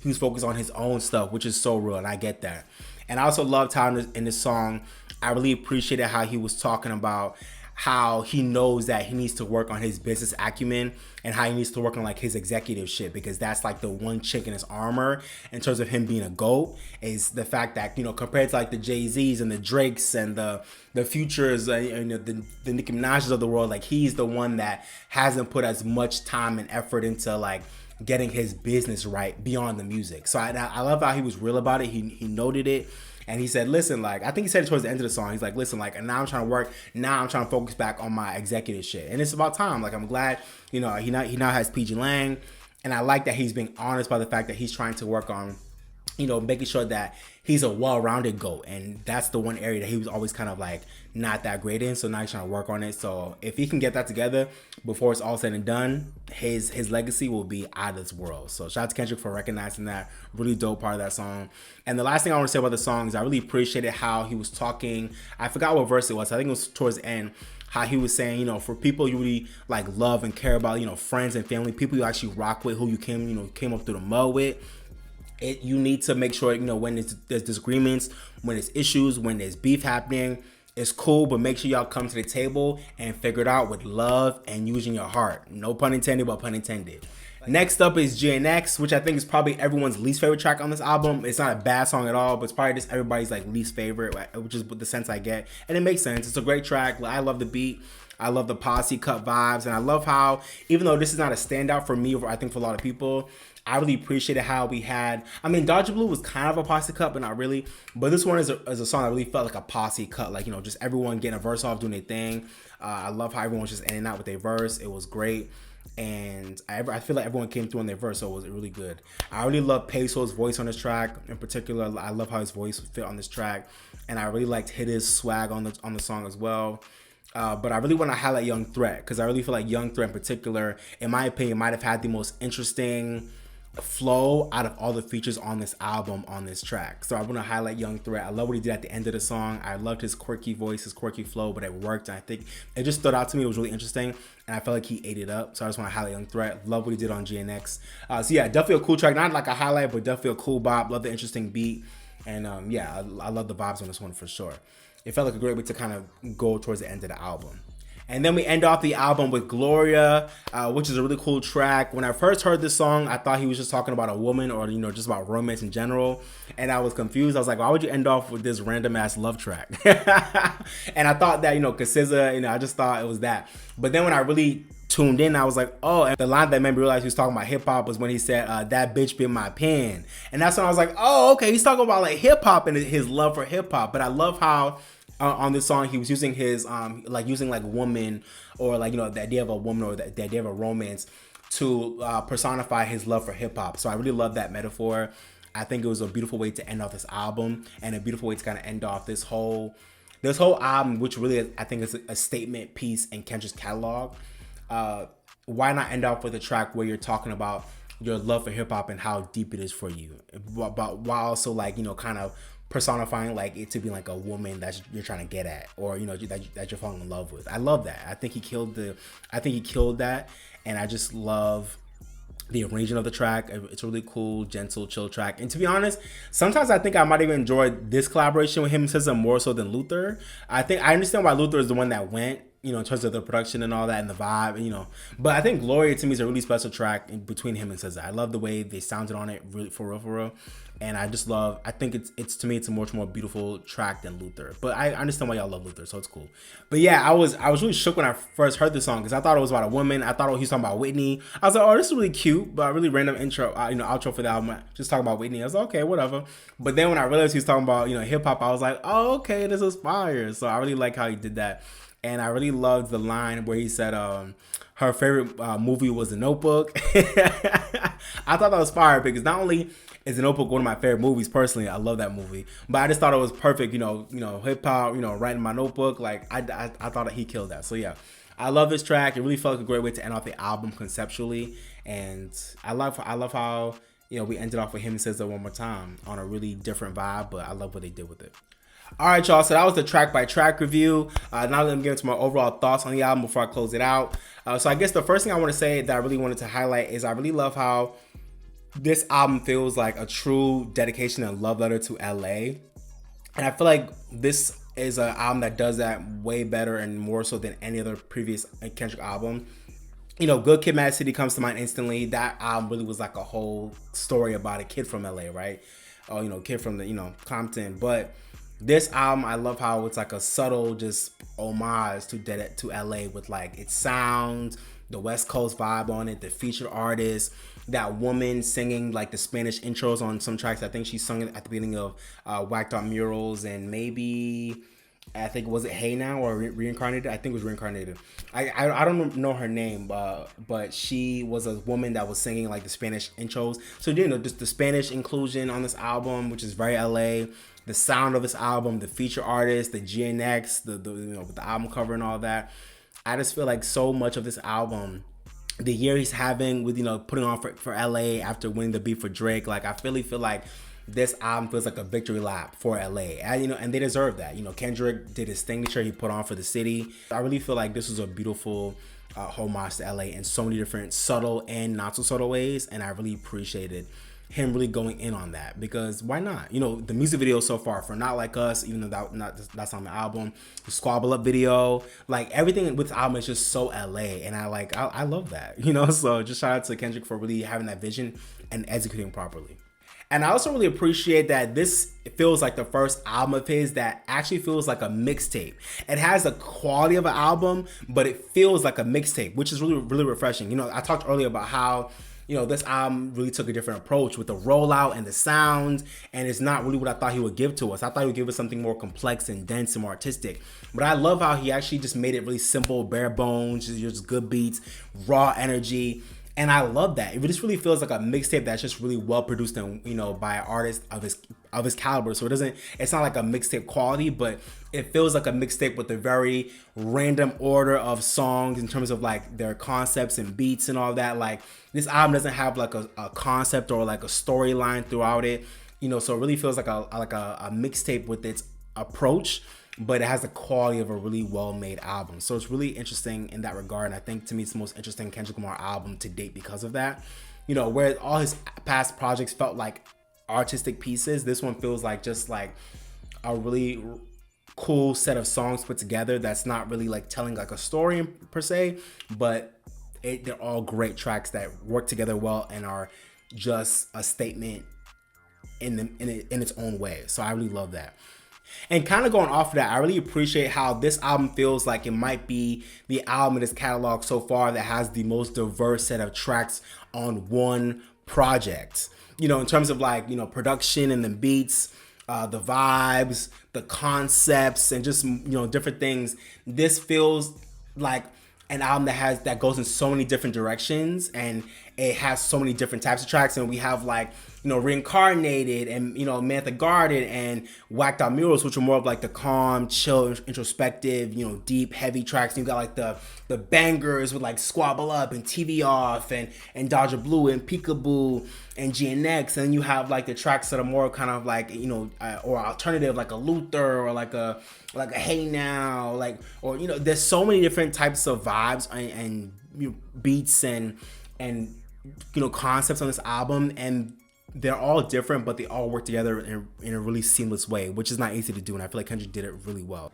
was focused on his own stuff, which is so real, and I get that. And I also loved how in this song I really appreciated how he was talking about how he knows that he needs to work on his business acumen and how he needs to work on like his executive shit, because that's like the one chink in his armor in terms of him being a GOAT is the fact that compared to like the Jay-Z's and the Drakes and the Futures and the Nicki Minaj's of the world, like he's the one that hasn't put as much time and effort into like getting his business right beyond the music. So I love how he was real about it. He noted it. And he said, listen, like, I think he said it towards the end of the song. He's like, listen, like, now I'm trying to work. Now I'm trying to focus back on my executive shit. And it's about time. Like, I'm glad, he now has PG Lang. And I like that he's being honest by the fact that he's trying to work on, making sure that he's a well-rounded GOAT. And that's the one area that he was always kind of like not that great in. So now he's trying to work on it. So if he can get that together before it's all said and done, his legacy will be out of this world. So shout out to Kendrick for recognizing that. Really dope part of that song. And the last thing I want to say about the song is I really appreciated how he was talking. I forgot what verse it was. I think it was towards the end. How he was saying, for people you really like love and care about, friends and family, people you actually rock with, who you came up through the mud with. You need to make sure, when there's disagreements, when there's issues, when there's beef happening, it's cool, but make sure y'all come to the table and figure it out with love and using your heart. No pun intended, but pun intended. Next up is GNX, which I think is probably everyone's least favorite track on this album. It's not a bad song at all, but it's probably just everybody's like least favorite, which is the sense I get. And it makes sense. It's a great track. I love the beat. I love the posse cut vibes. And I love how, even though this is not a standout for me, or I think for a lot of people, I really appreciated how we had, Dodger Blue was kind of a posse cut, but not really. But this one is a song that really felt like a posse cut, like, just everyone getting a verse off, doing their thing. I love how everyone was just in and out with their verse. It was great. And I feel like everyone came through on their verse, so it was really good. I really love Peso's voice on this track. In particular, I love how his voice fit on this track. And I really liked Hitter's swag on the song as well. But I really want to highlight Young Threat, because I really feel like Young Threat in particular, in my opinion, might have had the most interesting flow out of all the features on this album on this track. So I want to highlight Young Threat. I love what he did at the end of the song. I loved his quirky voice, his quirky flow, but it worked. And I think it just stood out to me. It was really interesting, and I felt like he ate it up. So I just want to highlight Young Threat. Love what he did on GNX. So yeah, definitely a cool track. Not like a highlight, but definitely a cool bop. Love the interesting beat. And yeah, I love the vibes on this one for sure. It felt like a great way to kind of go towards the end of the album. And then we end off the album with Gloria, which is a really cool track. When I first heard this song, I thought he was just talking about a woman or, just about romance in general. And I was confused. I was like, why would you end off with this random ass love track? And I thought that, cause SZA, I just thought it was that. But then when I really tuned in, I was like, oh, and the line that made me realize he was talking about hip hop was when he said, that bitch been my pen. And that's when I was like, oh, okay, he's talking about like hip hop and his love for hip hop. But I love how on this song he was using his using like woman, or like the idea of a woman, or the idea of a romance to personify his love for hip hop. So I really love that metaphor. I think it was a beautiful way to end off this album, and a beautiful way to kind of end off this whole album, which really I think is a statement piece in Kendrick's catalog. Why not end off with a track where you're talking about your love for hip hop and how deep it is for you, but while also like kind of personifying like it to be like a woman that you're trying to get at, or that you're falling in love with. I love that. I think he killed that, and I just love the arrangement of the track. It's a really cool, gentle, chill track. And to be honest, sometimes I think I might even enjoy this collaboration with him and SZA more so than Luther. I think I understand why Luther is the one that went, in terms of the production and all that and the vibe, But I think Gloria to me is a really special track between him and SZA. I love the way they sounded on it, really, for real. And I just love, I think it's to me, it's a much more beautiful track than Luther. But I understand why y'all love Luther, so it's cool. But yeah, I was really shook when I first heard this song because I thought it was about a woman. I thought he was talking about Whitney. I was like, oh, this is really cute, but a really random intro, outro for the album. Just talking about Whitney. I was like, okay, whatever. But then when I realized he was talking about, hip hop, I was like, oh, okay, this is fire. So I really like how he did that. And I really loved the line where he said, her favorite movie was The Notebook. I thought that was fire because not only is The Notebook one of my favorite movies personally, I love that movie, but I just thought it was perfect. Hip hop, writing my notebook. Like I thought that he killed that. So yeah, I love this track. It really felt like a great way to end off the album conceptually, and I love how we ended off with him says it one more time on a really different vibe. But I love what they did with it. All right, y'all. So that was the track by track review. Now let me get into my overall thoughts on the album before I close it out. So I guess the first thing I want to say that I really wanted to highlight is I really love how this album feels like a true dedication and love letter to LA. And I feel like this is an album that does that way better and more so than any other previous Kendrick album. Good Kid, Mad City comes to mind instantly. That album really was like a whole story about a kid from LA, right? Kid from the, Compton. But this album, I love how it's like a subtle just homage to LA with like its sound, the West Coast vibe on it, the featured artist, that woman singing like the Spanish intros on some tracks. I think she sung it at the beginning of Whacked Out Murals, and maybe I think was it Hey Now or Reincarnated? I think it was Reincarnated. I don't know her name, but she was a woman that was singing like the Spanish intros. So just the Spanish inclusion on this album, which is very LA. The sound of this album, the feature artist, the GNX, with the album cover and all that. I just feel like so much of this album, the year he's having with putting on for LA after winning the beat for Drake, like I really feel like this album feels like a victory lap for LA, and they deserve that. Kendrick did his signature he put on for the city. I really feel like this was a beautiful homage to LA in so many different subtle and not so subtle ways, and I really appreciated him really going in on that because why not? The music video so far for Not Like Us, even though that's on the album, the Squabble Up video, like everything with the album is just so LA, and I love that. So just shout out to Kendrick for really having that vision and executing properly. And I also really appreciate that this feels like the first album of his that actually feels like a mixtape. It has the quality of an album, but it feels like a mixtape, which is really, really refreshing. I talked earlier about how this album really took a different approach with the rollout and the sound, and it's not really what I thought he would give to us. I thought he would give us something more complex and dense and more artistic. But I love how he actually just made it really simple, bare bones, just good beats, raw energy. And I love that. It just really feels like a mixtape that's just really well produced and by an artist of his caliber. So it's not like a mixtape quality, but it feels like a mixtape with a very random order of songs in terms of like their concepts and beats and all that. Like this album doesn't have like a concept or like a storyline throughout it. So it really feels like a mixtape with its approach, but it has the quality of a really well-made album. So it's really interesting in that regard. And I think to me, it's the most interesting Kendrick Lamar album to date because of that. Where all his past projects felt like artistic pieces, this one feels like just like a really cool set of songs put together that's not really like telling like a story per se, but they're all great tracks that work together well and are just a statement in its own way. So I really love that. And kind of going off of that, I really appreciate how this album feels like it might be the album in his catalog so far that has the most diverse set of tracks on one project. In terms of like, production and the beats, the vibes, the concepts, and just, different things. This feels like an album that goes in so many different directions, and it has so many different types of tracks. And we have like, Reincarnated and, Man the Garden and Whacked Out Murals, which are more of like the calm, chill, introspective, deep, heavy tracks. And you got like the bangers with like Squabble Up and TV Off and Dodger Blue and Peekaboo and GNX. And you have like the tracks that are more kind of like, or alternative, like a Luther or like a Hey Now, there's so many different types of vibes and beats and concepts on this album, and they're all different, but they all work together in a really seamless way, which is not easy to do, and I feel like Kendrick did it really well.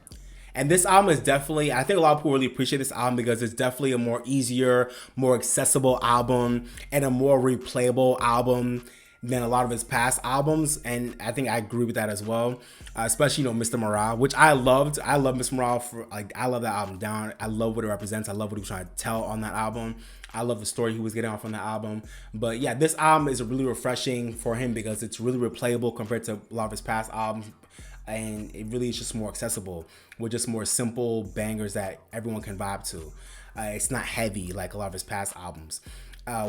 And this album is definitely, I think a lot of people really appreciate this album because it's definitely a more easier, more accessible album and a more replayable album. than a lot of his past albums, and I think I agree with that as well. Especially, Mr. Morale, which I loved. I love Mr. Morale for I love that album down. I love what it represents. I love what he was trying to tell on that album. I love the story he was getting off on that album. But yeah, this album is really refreshing for him because it's really replayable compared to a lot of his past albums. And it really is just more accessible with just more simple bangers that everyone can vibe to. It's not heavy like a lot of his past albums,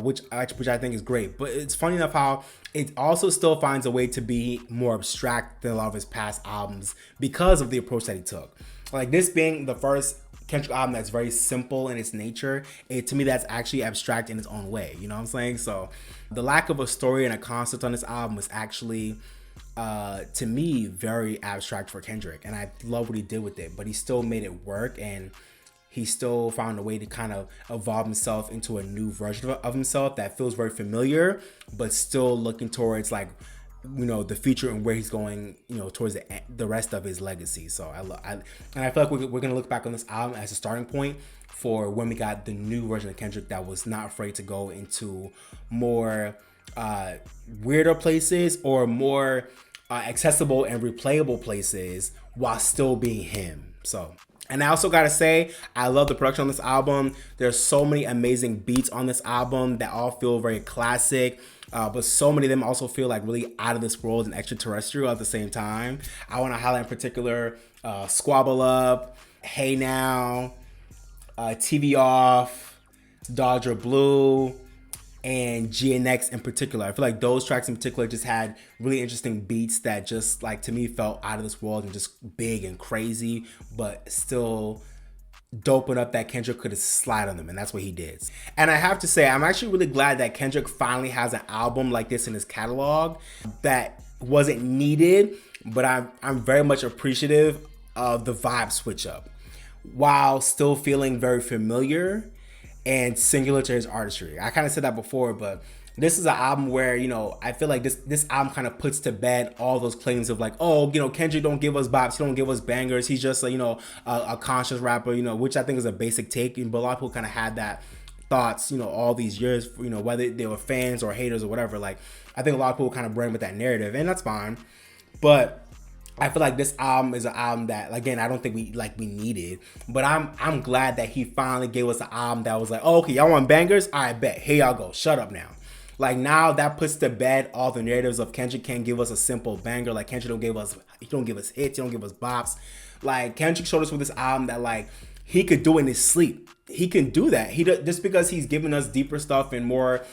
which I think is great. But it's funny enough how it also still finds a way to be more abstract than a lot of his past albums because of the approach that he took. Like this being the first Kendrick album that's very simple in its nature, to me that's actually abstract in its own way. You know what I'm saying? So the lack of a story and a concept on this album was actually, to me, very abstract for Kendrick, and I love what he did with it. But he still made it work, and he still found a way to kind of evolve himself into a new version of himself that feels very familiar, but still looking towards like, the future and where he's going, towards the rest of his legacy. So I feel like we're gonna look back on this album as a starting point for when we got the new version of Kendrick that was not afraid to go into more weirder places or more accessible and replayable places while still being him. So. And I also gotta say, I love the production on this album. There's so many amazing beats on this album that all feel very classic, but so many of them also feel like really out of this world and extraterrestrial at the same time. I wanna highlight in particular Squabble Up, Hey Now, TV Off, Dodger Blue, and GNX in particular. I feel like those tracks in particular just had really interesting beats that just like to me felt out of this world and just big and crazy, but still dope enough that Kendrick could slide on them, and that's what he did. And I have to say, I'm actually really glad that Kendrick finally has an album like this in his catalog that wasn't needed, but I'm very much appreciative of the vibe switch up while still feeling very familiar and singular to his artistry. I kind of said that before, but this is an album where, I feel like this album kind of puts to bed all those claims of like, oh, Kendrick don't give us bops, he don't give us bangers, he's just a conscious rapper, which I think is a basic take, but a lot of people kind of had that thoughts, all these years, whether they were fans or haters or whatever. Like, I think a lot of people kind of bring with that narrative, and that's fine. But I feel like this album is an album that, again, I don't think we needed, but I'm glad that he finally gave us an album that was like, oh, okay, y'all want bangers? All right, bet. Here y'all go. Shut up now. Like, now that puts to bed all the narratives of Kendrick can't give us a simple banger. Like, Kendrick don't give us hits, he don't give us bops. Like, Kendrick showed us with this album that like he could do in his sleep. He can do that. Just because he's giving us deeper stuff and more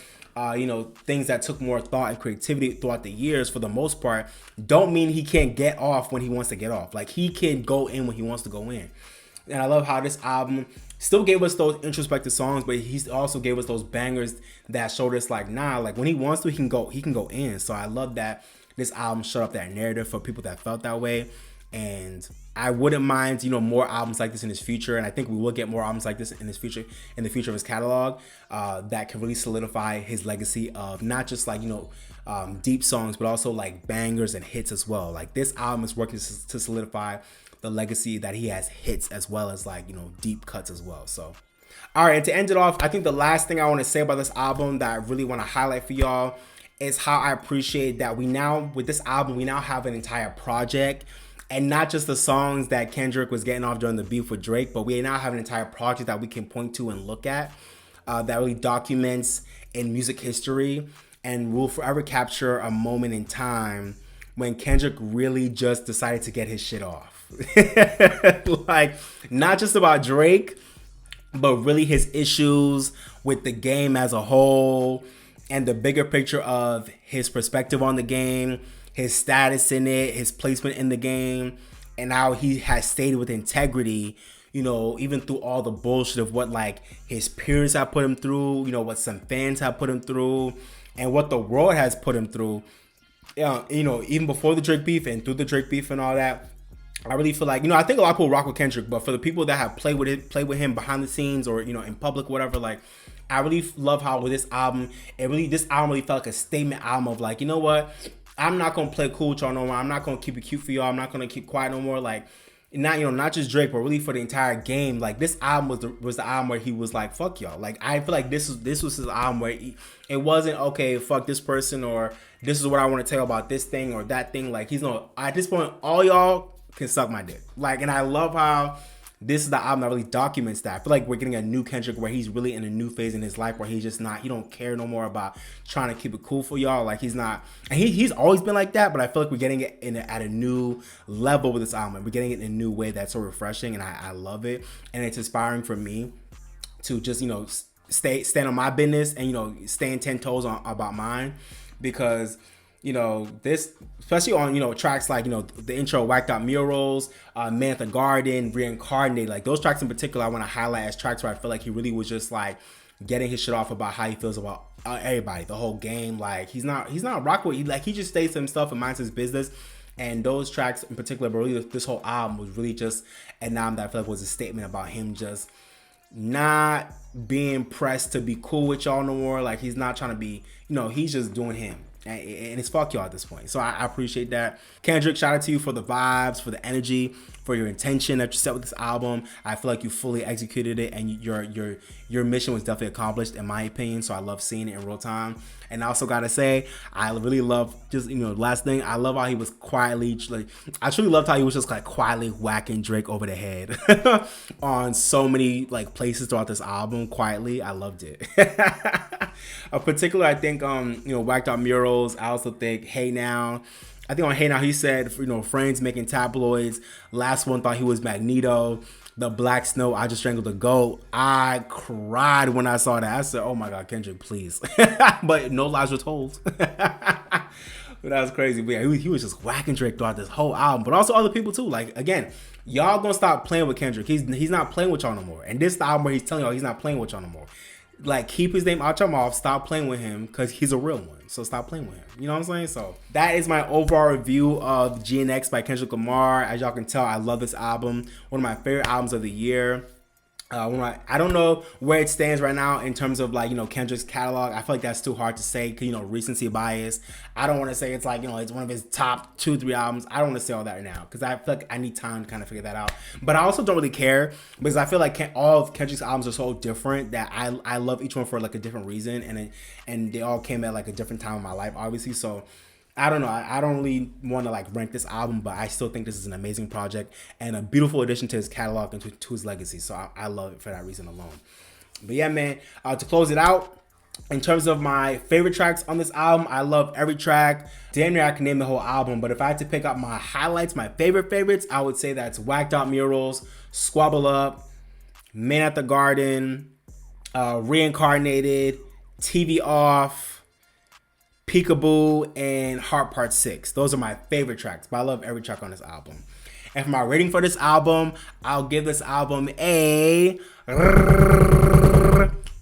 things that took more thought and creativity throughout the years, for the most part, don't mean he can't get off when he wants to get off. Like, he can go in when he wants to go in. And I love how this album still gave us those introspective songs, but he also gave us those bangers that showed us like, nah, like when he wants to, he can go in. So I love that this album shut up that narrative for people that felt that way. And I wouldn't mind, more albums like this in his future. And I think we will get more albums like this in the future of his catalog, that can really solidify his legacy of not just like, deep songs, but also like bangers and hits as well. Like, this album is working to solidify the legacy that he has hits as well as like, deep cuts as well. So, all right. And to end it off, I think the last thing I want to say about this album that I really want to highlight for y'all is how I appreciate that with this album, we now have an entire project. And not just the songs that Kendrick was getting off during the beef with Drake, but we now have an entire project that we can point to and look at, that really documents in music history and will forever capture a moment in time when Kendrick really just decided to get his shit off. Like, not just about Drake, but really his issues with the game as a whole and the bigger picture of his perspective on the game, his status in it, his placement in the game, and how he has stayed with integrity, even through all the bullshit of what like his peers have put him through, what some fans have put him through, and what the world has put him through. Even before the Drake beef and through the Drake beef and all that. I really feel like, I think a lot of people rock with Kendrick, but for the people that have played with him behind the scenes or, in public, whatever, like, I really love how with this album, this album really felt like a statement album of like, you know what? I'm not going to play cool with y'all no more. I'm not going to keep it cute for y'all. I'm not going to keep quiet no more. Like, not, not just Drake, but really for the entire game. Like, this album was the album where he was like, fuck y'all. Like, I feel like this was his album where it wasn't, okay, fuck this person, or this is what I want to tell about this thing or that thing. Like, he's no, at this point, all y'all can suck my dick. Like, and I love how this is the album that really documents that. I feel like we're getting a new Kendrick where he's really in a new phase in his life where he's just not, he don't care no more about trying to keep it cool for y'all. Like, he's not, and he's always been like that, but I feel like we're getting it at a new level with this album. We're getting it in a new way that's so refreshing, and I love it. And it's inspiring for me to just, stand on my business and, stand 10 toes about mine, because this, especially on, tracks like, the intro, Whacked Out Murals, Man at the Garden, Reincarnated, like those tracks in particular, I want to highlight as tracks where I feel like he really was just like getting his shit off about how he feels about everybody, the whole game. Like, he's not rocking with, he just stays to himself and minds his business. And those tracks in particular, but really this whole album was really just an album that I feel like was a statement about him just not being pressed to be cool with y'all no more. Like, he's not trying to be, he's just doing him. And it's fuck y'all at this point. So I appreciate that. Kendrick, shout out to you for the vibes, for the energy, for your intention that you set with this album. I feel like you fully executed it, and your mission was definitely accomplished, in my opinion. So I love seeing it in real time. And I also gotta say, I really love just, last thing, I love how he was quietly, like, I truly loved how he was just like quietly whacking Drake over the head on so many like places throughout this album. Quietly, I loved it. A particular, I think, Whacked Out Murals. I also think Hey Now. I think on Hey Now he said, friends making tabloids. Last one thought he was Magneto. The Black Snow, I just strangled the goat. I cried when I saw that. I said, oh my God, Kendrick, please. But no lies were told. But that was crazy. But yeah, he was just whacking Drake throughout this whole album. But also other people too. Like, again, y'all gonna stop playing with Kendrick. He's not playing with y'all no more. And this is the album where he's telling y'all he's not playing with y'all no more. Like, keep his name out your mouth. Stop playing with him, because he's a real one. So stop playing with him. You know what I'm saying? So that is my overall review of GNX by Kendrick Lamar. As y'all can tell, I love this album. One of my favorite albums of the year. I don't know where it stands right now in terms of like, Kendrick's catalog. I feel like that's too hard to say because, recency bias. I don't want to say it's like, it's one of his top 2-3 albums. I don't want to say all that right now because I feel like I need time to kind of figure that out. But I also don't really care because I feel like all of Kendrick's albums are so different that I love each one for like a different reason, and they all came at like a different time in my life, obviously. So I don't know. I don't really want to like rank this album, but I still think this is an amazing project and a beautiful addition to his catalog and to his legacy. So I love it for that reason alone. But yeah, man, to close it out, in terms of my favorite tracks on this album, I love every track. Damn near I can name the whole album, but if I had to pick out my highlights, my favorites, I would say that's Whacked Out Murals, Squabble Up, Man at the Garden, Reincarnated, TV Off, Peekaboo, and Heart Part 6. Those are my favorite tracks, but I love every track on this album. And for my rating for this album, I'll give this album a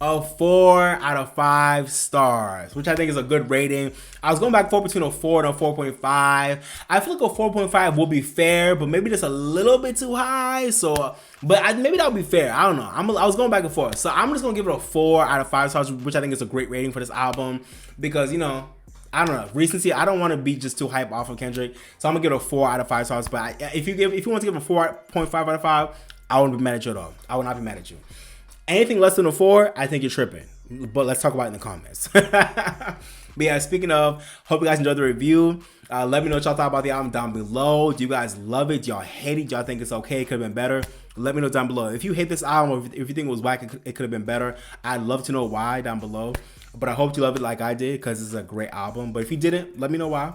4 out of 5 stars, which I think is a good rating. I was going back and forth between a 4 and a 4.5. I feel like a 4.5 will be fair, but maybe just a little bit too high. So, maybe that would be fair. I don't know. I was going back and forth. So I'm just going to give it a 4 out of 5 stars, which I think is a great rating for this album because, I don't know, recency. I don't want to be just too hype off of Kendrick, so I'm gonna give it a 4 out of 5 stars. But if you want to give it a 4.5 out of 5, I wouldn't be mad at you at all. I would not be mad at you. Anything less than a 4, I think you're tripping. But let's talk about it in the comments. But yeah, speaking of, hope you guys enjoyed the review. Let me know what y'all thought about the album down below. Do you guys love it? Do y'all hate it? Do y'all think it's okay? It could have been better. Let me know down below. If you hate this album or if you think it was whack, it could have been better. I'd love to know why down below. But I hope you love it like I did because it's a great album. But if you didn't, let me know why.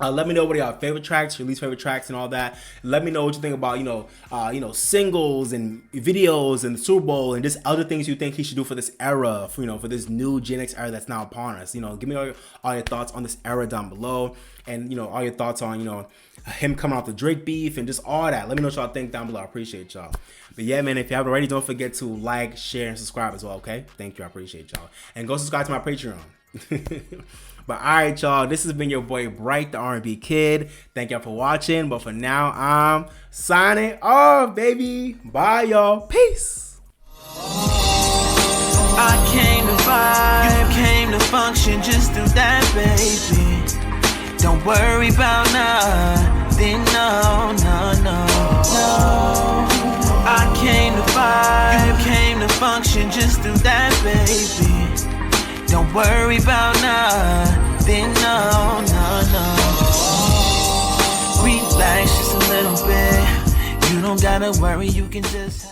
Let me know what are your favorite tracks, your least favorite tracks, and all that. Let me know what you think about, singles and videos and the Super Bowl and just other things you think he should do for this era, for this new Gen X era that's now upon us. Give me all your thoughts on this era down below, and all your thoughts on him coming off the Drake beef and just all that. Let me know what y'all think down below. I appreciate y'all. But yeah, man, if you haven't already, don't forget to like, share, and subscribe as well. Okay, thank you. I appreciate y'all, and go subscribe to my Patreon. But all right, y'all, this has been your boy Bright, the R&B Kid. Thank y'all for watching. But for now, I'm signing off, baby. Bye, y'all. Peace. I came to vibe, you came to function, just do that, baby. Don't worry about none. then no, no, no, no. I came to vibe, you came to function, just do that, baby. Don't worry about nothing, no, no, no. Relax just a little bit. You don't gotta worry, you can just